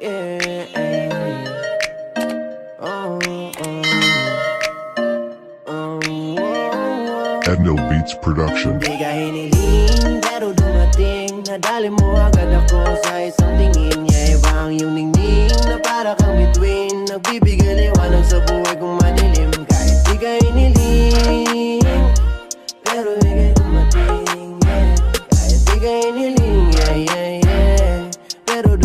Yeah. Oh, Edno Beats Production. di ka hiniling pero dumating. Nadali mo agad ako sa isang tingin. Yeah, iba ang iyong ningning na para kang bituin. Nagbibigay liwanag sa buhay kong madilim. Kahit di ka hiniling pero ika'y dumating. Yeah, kahit di ka hiniling. Yeah. Pero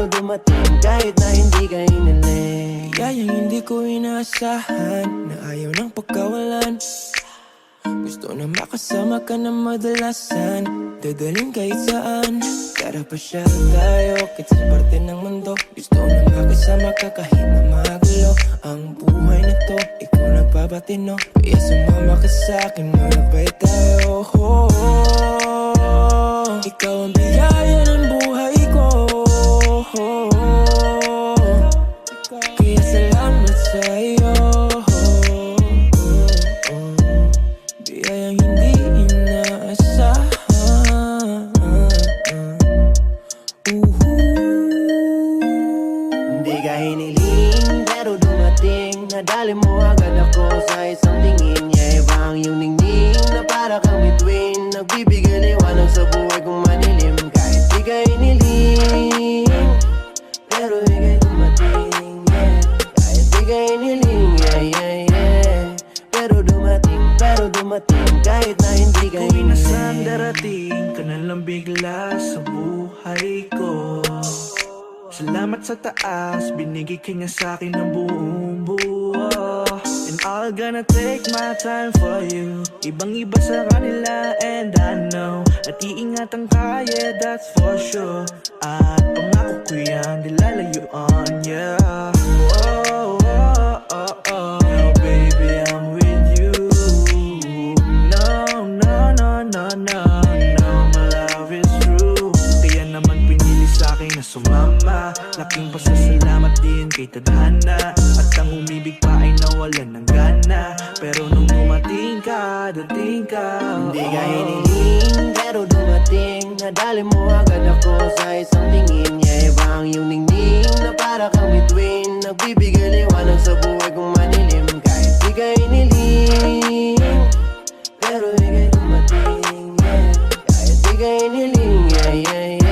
dumating kahit na hindi ka hiniling. Kayang hindi ko inaasahan na ayaw ng pagkawalan. Gusto na makasama ka na madalasan, dadaling kahit saan. Tara pa siya tayo, kahit sa parte ng mundo. Gusto na makasama ka kahit na magulo ang buhay na to. Ikaw nagpapatino, kaya sumama ka sa'kin, magabay tayo. Ikaw ang biyaya ng buhay ko, kaya salamat sa'yo. Biyayang hindi inaasahan. Di ka hiniling pero dumating. Nadali mo agad ako sa isang tingin. Yeah, iba ang iyong ningning na para kang bituin. Nagbibigay liwanag sa buhay kong madilim. Kahit di ka hiniling pero ika'y dumating. Yeah, kahit di ka hiniling. Yeah. Pero dumating kahit na hindi ka Kung inasan hiniling. darating ka na lang bigla sa buhay ko. Salamat sa taas, binigay ka niya sa'kin ng buong buo. And I'll gonna take my time for you. Ibang iba sa kanila and I know at iingatan ka, yeah, that's for sure. At pangako ko yan, di lalayuan, yeah. Oh, now baby, I'm with you. No, my love is true. Kaya naman pinili sa'kin na sumama. Laking pasasalamat din kay tadhana. At ang umibig pa ay nawalan ng gana. Pero nung dumating ka, dating ka. Di ka hiniling pero dumating. Nadali mo agad ako sa isang tingin. Yeah, iba ang iyong ningning na para kang bituin. Nagbibigay liwanag sa buhay kong madilim. Kahit di ka hiniling pero ika'y dumating. Yeah, kahit di ka hiniling. Yeah.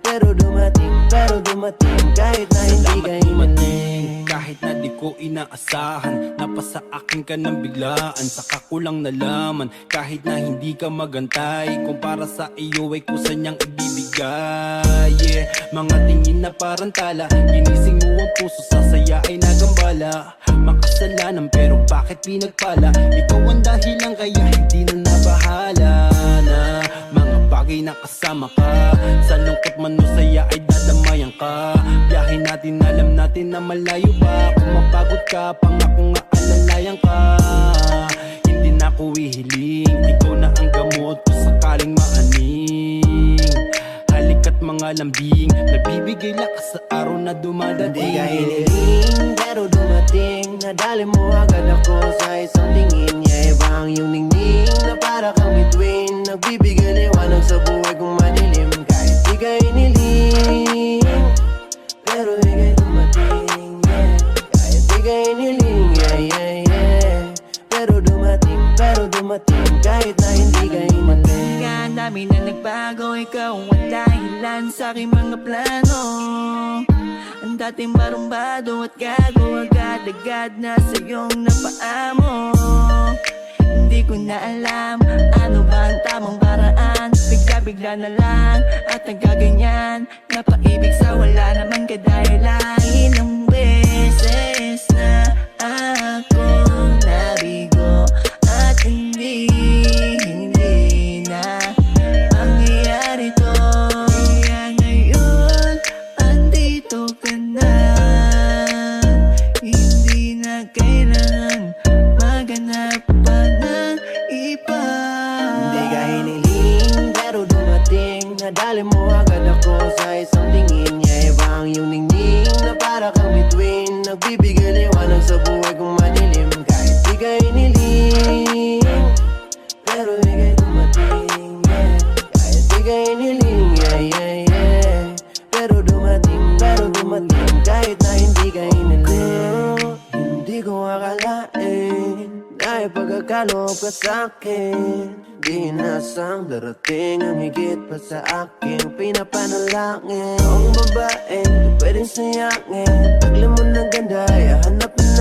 Pero dumating kahit na hindi ka hiniling. Kahit na di ko inaasahan, napasa akin ka ng biglaan. Saka ko lang nalaman, kahit na hindi ka magantay. Kung para sa iyo ay kusa niyang ibibigay. Yeah, mga tingin na parang tala, ginising mo ang puso, sa saya ay nagambala. Makasalanan pero bakit pinagpala? Ikaw ang dahilan kaya hindi na nabahala na mga bagay na kasama ka. Sa lungkot man o saya ay dadamayan ka. Biyahe natin, alam natin na malayo pa. Kung mapagod ka, pangako nga alalayan ka. Hindi na ko ihiling, ikaw na ang gamot kung sakaling maaning. Halika't mga lambing, nagbibigay lakas sa araw na dumadating. Di ka hiniling pero dumating. Nadali mo agad ako sa isang tingin. Yeah, iba ang iyong ningning na para kang bituin. Nagbibigay liwanag sa buhay kong madilim. Kahit di ka hiniling pero ika'y dumating. Yeah, kahit di ka hiniling. Yeah. Pero dumating kahit na hindi ka hiniling. Ang dami na nagbago, ikaw ang dahilan sa aking mga plano. Ang dating barumbado at gago, agad-agad na sa iyong napaamo. Hindi ko na alam, ano ba ang tamang paraan. Bigla-bigla na lang at nagaganyan. Napaibig sa wala naman kadahilan. Ilang beses na ako nabigo at hindi na mangyayari to. Kaya ngayon, andito ka na. Hindi na kailangan maghanap pa ng iba. Di ka hiniling pero dumating. Nadali mo agad ako sa isang di ko akalain Dahil pagkakaloob ka sa'kin Di inasang darating ang higit pa sa aking pinapanalangin Ang babae, di pwedeng sayangin Paglam mo ng ganda, ay hanap